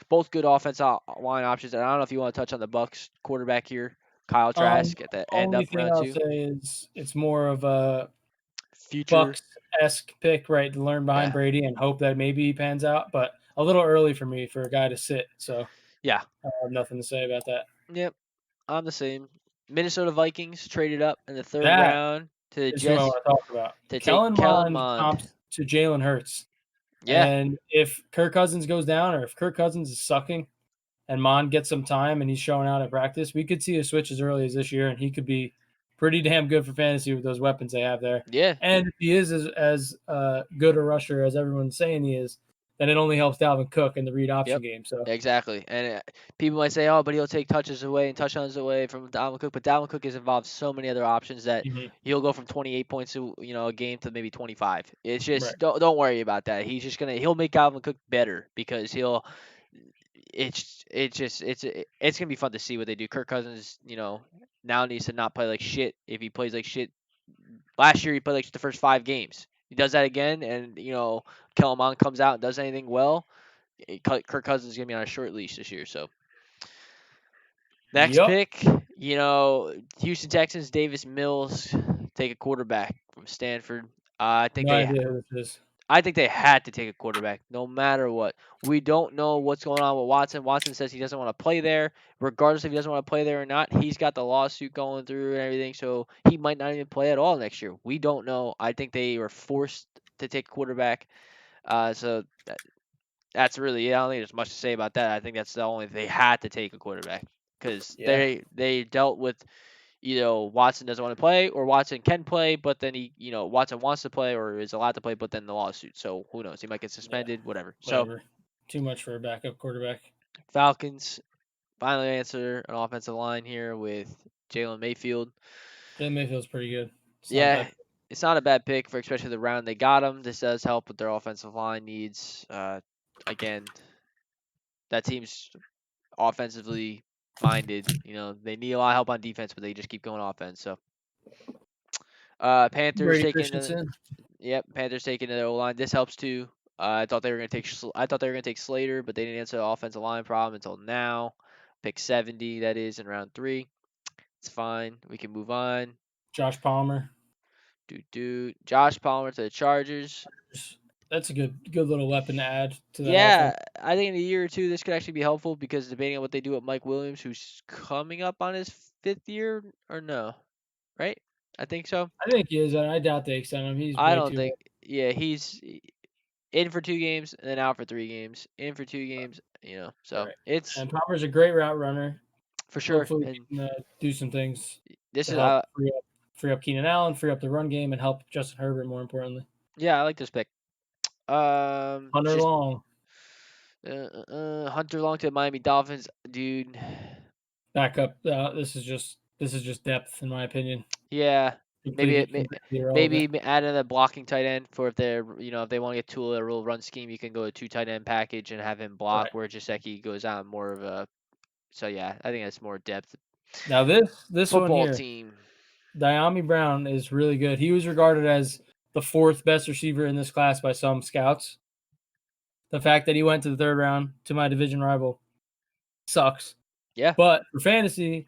both good offensive line options. And I don't know if you want to touch on the Bucks quarterback here, Kyle Trask at the end Only of thing round I'll 2. say is it's more of a Future. Bucks-esque pick, right? To learn behind Yeah. Brady and hope that maybe he pans out, but a little early for me for a guy to sit. So Yeah. I have nothing to say about that. Yep. I'm the same. Minnesota Vikings traded up in the 3rd That round to is who I want to talk about. take Kellen Kellen Mond Mond. comps to Jalen Hurts. Yeah. And if Kirk Cousins goes down or if Kirk Cousins is sucking and Mond gets some time and he's showing out at practice, we could see a switch as early as this year, and he could be pretty damn good for fantasy with those weapons they have there. Yeah. And if he is as good a rusher as everyone's saying he is, then it only helps Dalvin Cook in the read option game. So Exactly. And people might say, oh, but he'll take touches away and touchdowns away from Dalvin Cook. But Dalvin Cook is involved so many other options that he'll go from 28 points to, a game to maybe 25. It's just, don't worry about that. He's just he'll make Dalvin Cook better because it's gonna be fun to see what they do. Kirk Cousins, now needs to not play like shit. If he plays like shit, last year he played like the first 5 games. He does that again, and Kellen Mond comes out and does anything well. Kirk Cousins is gonna be on a short leash this year. So next pick, Houston Texans, Davis Mills, take a quarterback from Stanford. I think no idea who this is. I think they had to take a quarterback, no matter what. We don't know what's going on with Watson. Watson says he doesn't want to play there. Regardless if he doesn't want to play there or not, he's got the lawsuit going through and everything, so he might not even play at all next year. We don't know. I think they were forced to take a quarterback. So that's really it. I don't think there's much to say about that. I think that's the only they had to take a quarterback because they dealt with Watson doesn't want to play or Watson can play, but then Watson wants to play or is allowed to play, but then the lawsuit. So who knows? He might get suspended, whatever. So too much for a backup quarterback. Falcons finally answer an offensive line here with Jalen Mayfield. Jalen Mayfield's pretty good. It's not a bad pick for especially the round they got him. This does help with their offensive line needs. Again, that team's offensively minded. They need a lot of help on defense, but they just keep going offense. So Panthers taking Panthers taking the O line. This helps too. I thought they were gonna take Slater, but they didn't answer the offensive line problem until now. Pick 70, that is in round 3. It's fine. We can move on. Josh Palmer. Josh Palmer to the Chargers. That's a good little weapon to add to that offense. offense. I think in a year or two this could actually be helpful because debating on what they do with Mike Williams, who's coming up on his 5th year or no, right? I think so. I think he is, and I doubt they extend him. He's I don't think. Yeah, he's in for 2 games and then out for 3 games. In for 2 games, So it's and Palmer's a great route runner for sure. Hopefully, he can do some things. This is help free up Keenan Allen, free up the run game, and help Justin Herbert. More importantly, yeah, I like this pick. Hunter Long. Hunter Long to the Miami Dolphins, dude. Back up. This is just depth, in my opinion. Yeah, maybe add in a blocking tight end for if they're if they want to get to a real run scheme, you can go a 2 tight end package and have him block where Gesicki goes out more of a. So yeah, I think that's more depth. Now this football one here, team, Diami Brown is really good. He was regarded as the 4th best receiver in this class by some scouts. The fact that he went to the 3rd round to my division rival sucks. Yeah. But for fantasy,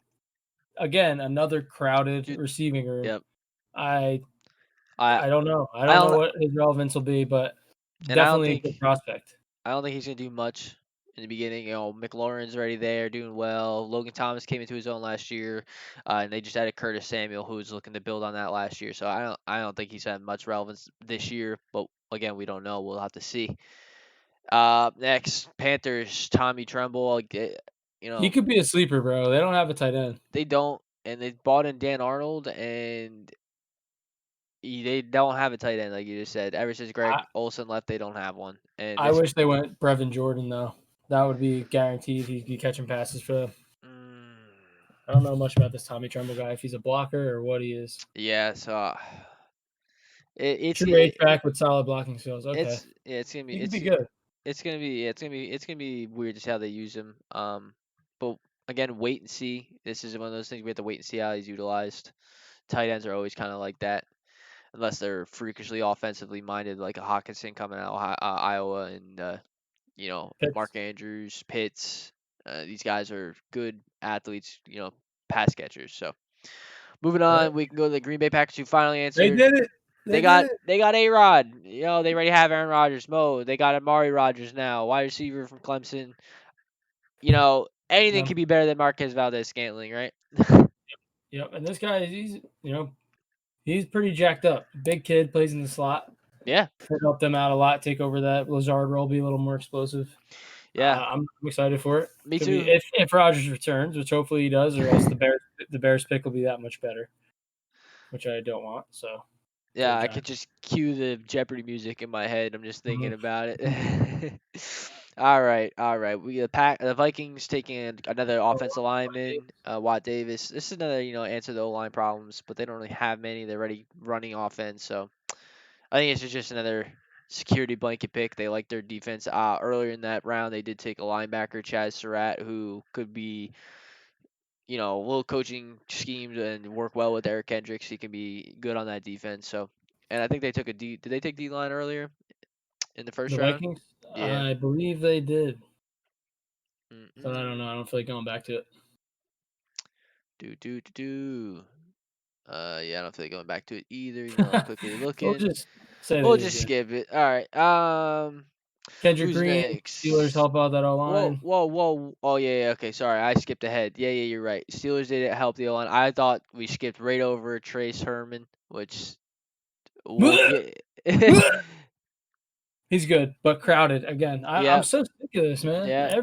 again, another crowded Ju- receiving room. Yep. I I don't know. I I don't know don't what his relevance will be, but and definitely a good prospect. I don't think he's gonna do much in the beginning. McLaurin's already there, doing well. Logan Thomas came into his own last year, and they just added Curtis Samuel, who's looking to build on that last year. So I don't think he's had much relevance this year. But again, we don't know. We'll have to see. Next, Panthers, Tommy Tremble. He could be a sleeper, bro. They don't have a tight end. They don't, and they bought in Dan Arnold, and they don't have a tight end like you just said. Ever since Greg I, Olson left, they don't have one. And I wish they went Brevin Jordan though. That would be guaranteed. He'd be catching passes for them. I don't know much about this Tommy Tremble guy. If he's a blocker or what he is. Yeah, so it's True age back with solid blocking skills. Okay, it's gonna be he could be good. it's gonna be weird to see how they use him. But again, wait and see. This is one of those things we have to wait and see how he's utilized. Tight ends are always kind of like that, unless they're freakishly offensively minded, like a Hawkinson coming out of Iowa, and Pitts. Mark Andrews, Pitts. These guys are good athletes, pass catchers. So moving on, we can go to the Green Bay Packers, who finally They answered. did it. They got A-Rod. They already have Aaron Rodgers. They got Amari Rodgers now, wide receiver from Clemson. Anything Yeah. could be better than Marquez Valdez-Scantling, right? Yep, and this guy, he's pretty jacked up. Big kid, plays in the slot. Yeah. Could help them out a lot. Take over that Lazard role, be a little more explosive. Yeah. I'm excited for it. Me Could too. be, if Rodgers returns, which hopefully he does, or else the Bears pick will be that much better, which I don't want. So yeah, I could just cue the Jeopardy music in my head. I'm just thinking about it. All right. The Vikings taking another offensive lineman, Watt Davis. This is another, answer the O-line problems, but they don't really have many. They're already running offense, so I think it's just another security blanket pick. They like their defense. Earlier in that round, they did take a linebacker, Chaz Surratt, who could be, a little coaching schemes and work well with Eric Kendricks. He can be good on that defense. So, and I think they took Did they take D line earlier in the first the round? Vikings, Yeah. I believe they did. Mm-mm. But I don't know. I don't feel like going back to it. Yeah, I don't feel like going back to it either. I'm quickly looking. We'll just say We'll just skip it. All right. Kendrick Who's Green, next? Steelers help out that O-line. Whoa. Oh, yeah. Okay, sorry. I skipped ahead. Yeah, you're right. Steelers did help the O-line. I thought we skipped right over Trace Herman, which we'll get. He's good, but crowded again. I'm so sick of this, man. Yeah.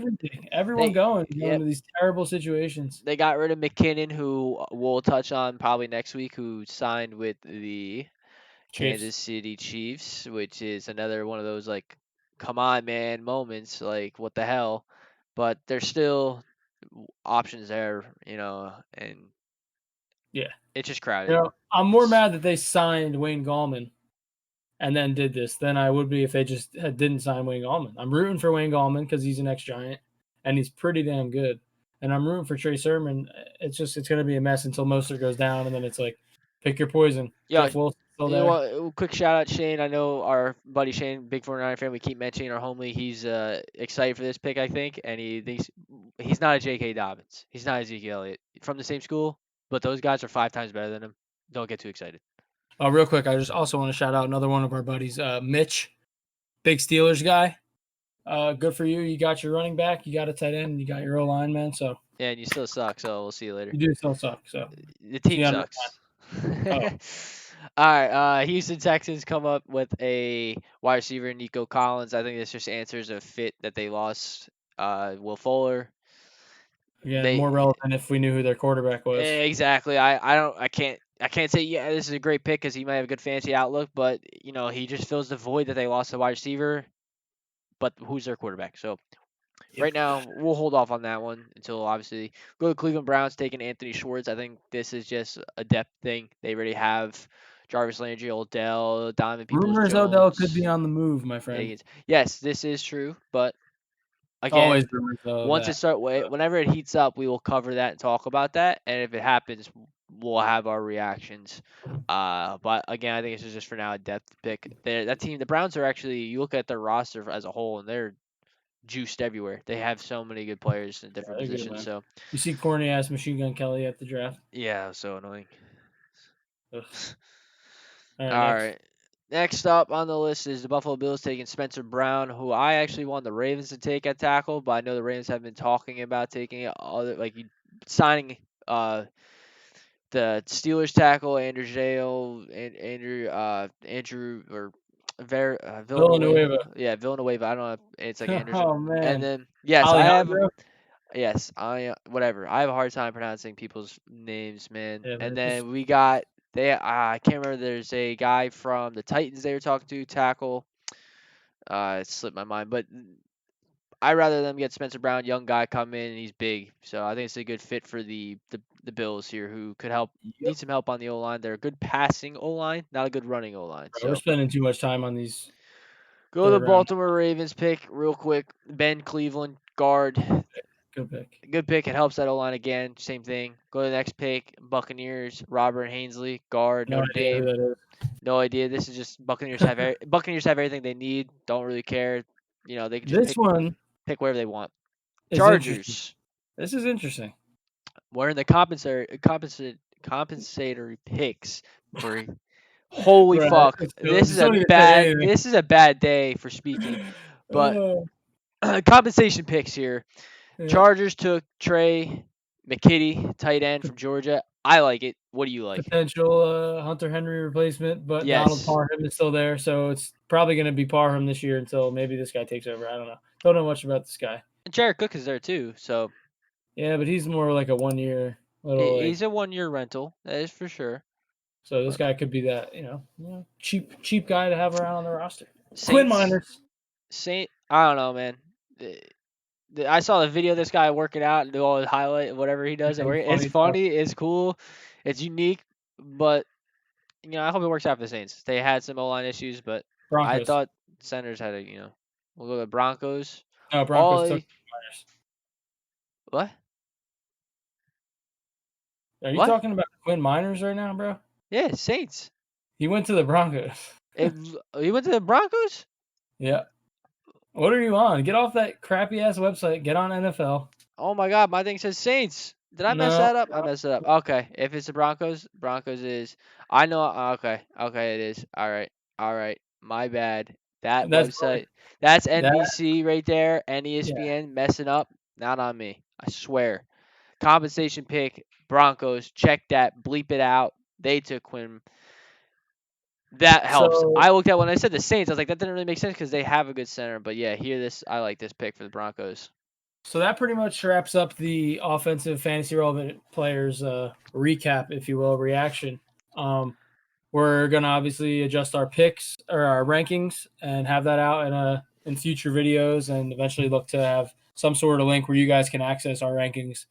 Everyone going to these terrible situations. They got rid of McKinnon, who we'll touch on probably next week, who signed with the Kansas City Chiefs, which is another one of those like, come on, man, moments. Like, what the hell? But there's still options there, and it's just crowded. I'm more mad that they signed Wayne Gallman and then did this than I would be if they just didn't sign Wayne Gallman. I'm rooting for Wayne Gallman because he's an ex-Giant and he's pretty damn good. And I'm rooting for Trey Sermon. It's going to be a mess until Mostert goes down, and then it's like, pick your poison. Yeah, Jeff Wilson still there. Quick shout out Shane. I know our buddy Shane, big 49 fan. We keep mentioning our homely. He's excited for this pick, I think, and he thinks he's not a J.K. Dobbins. He's not Ezekiel Elliott from the same school, but those guys are 5 times better than him. Don't get too excited. Oh, real quick, I just also want to shout out another one of our buddies, Mitch, big Steelers guy. Good for you. You got your running back, you got a tight end, and you got your O-line, man. So yeah, and you still suck. So we'll see you later. You do still suck. So the team sucks. All right. Houston Texans come up with a wide receiver, Nico Collins. I think this just answers a fit that they lost. Will Fuller. Yeah, more relevant if we knew who their quarterback was. Exactly. I can't say this is a great pick because he might have a good fantasy outlook, but he just fills the void that they lost the wide receiver. But who's their quarterback? So right now we'll hold off on that one until obviously go to Cleveland Browns taking Anthony Schwartz. I think this is just a depth thing. They already have Jarvis Landry, Odell, Donovan Peoples-Jones. Rumors Odell could be on the move, my friend. Yes, this is true, but again, always rumors whenever it heats up, we will cover that and talk about that. And if it happens, we'll have our reactions. But again, I think this is just for now a depth pick. That team, the Browns are actually. You look at their roster as a whole, and they're juiced everywhere. They have so many good players in different they're good, positions. man. So You see corny ass Machine Gun Kelly at the draft. yeah, so annoying. Ugh. All right, All next. right. Next up on the list is the Buffalo Bills taking Spencer Brown, who I actually want the Ravens to take at tackle, but I know the Ravens have been talking about taking it, signing the Steelers tackle Andrew or Villanueva. Villanueva. Yeah, Villanueva. I don't know. It's like Andrew. Oh And man, then yes, I have. Alejandro. Yes, whatever. I have a hard time pronouncing people's names, man. Yeah, And man. Just then we got I can't remember. There's a guy from the Titans they were talking to tackle. It slipped my mind, but I'd rather them get Spencer Brown, young guy, come in and he's big. So I think it's a good fit for the Bills here, who could yep. need some help on the O line. They're a good passing O line, not a good running O line. Bro, we're So spending too much time on these go to the third round. Baltimore Ravens pick real quick. Ben Cleveland, guard. Good pick. Good pick. It helps that O line again. Same thing. Go to the next pick. Buccaneers. Robert Hainsley, guard. No Notre idea who Dame. that is. No idea. This is just Buccaneers have Buccaneers have everything they need. Don't really care. They can just This one pick wherever they want. is interesting. Chargers. This is interesting. We're in the compensatory picks for. Holy Right, fuck! let's go. This Just is don't a even say bad. anything. This is a bad day for speaking. But compensation picks here. Yeah. Chargers took Trey McKitty, tight end from Georgia. I like it. What do you like? Potential Hunter Henry replacement, but Yes. Donald Parham is still there, so it's probably going to be Parham this year until maybe this guy takes over. I don't know. Don't know much about this guy. And Jared Cook is there too, so Yeah, but he's more like a 1 year little. he's a 1-year rental. That is for sure. So this guy could be that cheap guy to have around on the roster. Saints, Quinn Miners. I don't know, man. I saw the video of this guy working out and do all his highlight, whatever he does. It's funny. It's cool. It's unique, but I hope it works out for the Saints. They had some O-line issues, but Broncos. I thought centers had we'll go to Broncos. No, Broncos took Miners. What? Are you talking about Quinn Miners right now, bro? Yeah, Saints. He went to the Broncos. He went to the Broncos? Yeah. What are you on? Get off that crappy ass website. Get on NFL. Oh my God, my thing says Saints. Did I mess that up? I messed it up. Okay, if it's the Broncos is. I know. Okay, it is. All right. My bad. That's website. That's NBC right there, and ESPN messing up. Not on me. I swear. Compensation pick. Broncos. Check that. Bleep it out. They took Quinn. That helps. So, I looked at when I said the Saints. I was like, that didn't really make sense because they have a good center. But yeah, I like this pick for the Broncos. So that pretty much wraps up the offensive fantasy relevant players recap, if you will, reaction. We're gonna obviously adjust our picks or our rankings and have that out in future videos, and eventually look to have some sort of link where you guys can access our rankings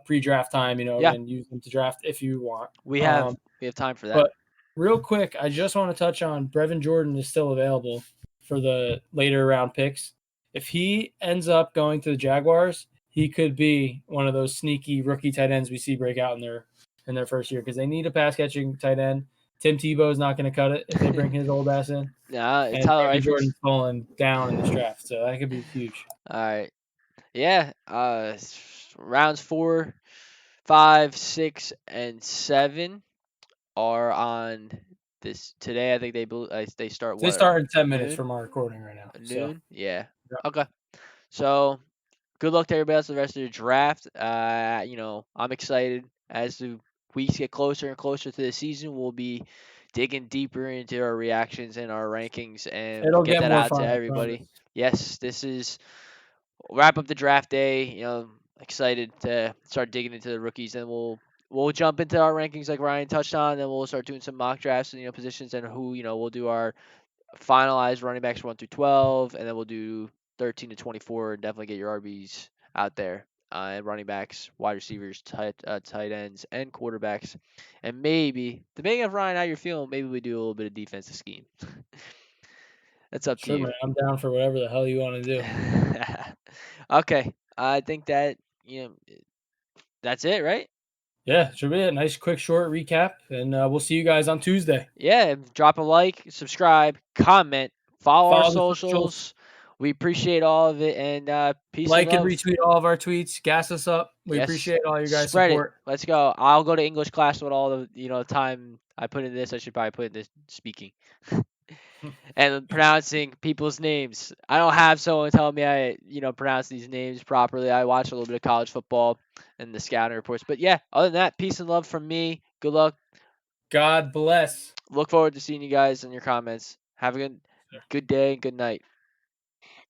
pre-draft time, and use them to draft if you want. We have time for that. But real quick, I just want to touch on Brevin Jordan is still available for the later round picks. If he ends up going to the Jaguars, he could be one of those sneaky rookie tight ends we see break out in their first year, because they need a pass catching tight end. Tim Tebow is not going to cut it if they bring his old ass in. Nah, and Tyler Jordan's falling down in this draft, so that could be huge. All right. Yeah. Rounds 4, 5, 6, and 7 are on this today. I think they start. They start in 10 minutes from our recording right now. Noon. So. Yeah. Okay. So good luck to everybody else the rest of the draft. I'm excited as the weeks get closer and closer to the season. We'll be digging deeper into our reactions and our rankings, and it'll get that more out fun, to everybody. Yes, this is wrap up the draft day. Excited to start digging into the rookies, and we'll jump into our rankings like Ryan touched on, and we'll start doing some mock drafts and positions, and who we'll do our finalized running backs 1 through 12, and then we'll do 13 to 24. Definitely get your RBs out there, and running backs, wide receivers, tight ends, and quarterbacks. And maybe, depending on Ryan how you're feeling, maybe we do a little bit of defensive scheme. That's up to you. Man, I'm down for whatever the hell you want to do. Okay, I think that that's it, right? Yeah, should be a nice, quick, short recap, and we'll see you guys on Tuesday. Yeah, drop a like, subscribe, comment, follow our socials. We appreciate all of it, and peace Like and and love. retweet all of our tweets. Gas us up. We Yes. appreciate all your guys' Spread support. it. Let's go. I'll go to English class with all the time I put in this. I should probably put in this speaking and pronouncing people's names. I don't have someone tell me I pronounce these names properly. I watch a little bit of college football and the scouting reports. But yeah, other than that, peace and love from me. Good luck. God bless. Look forward to seeing you guys in your comments. Have a good day and good night.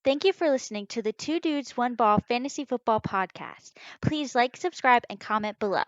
Thank you for listening to the Two Dudes, One Ball Fantasy Football Podcast. Please like, subscribe, and comment below.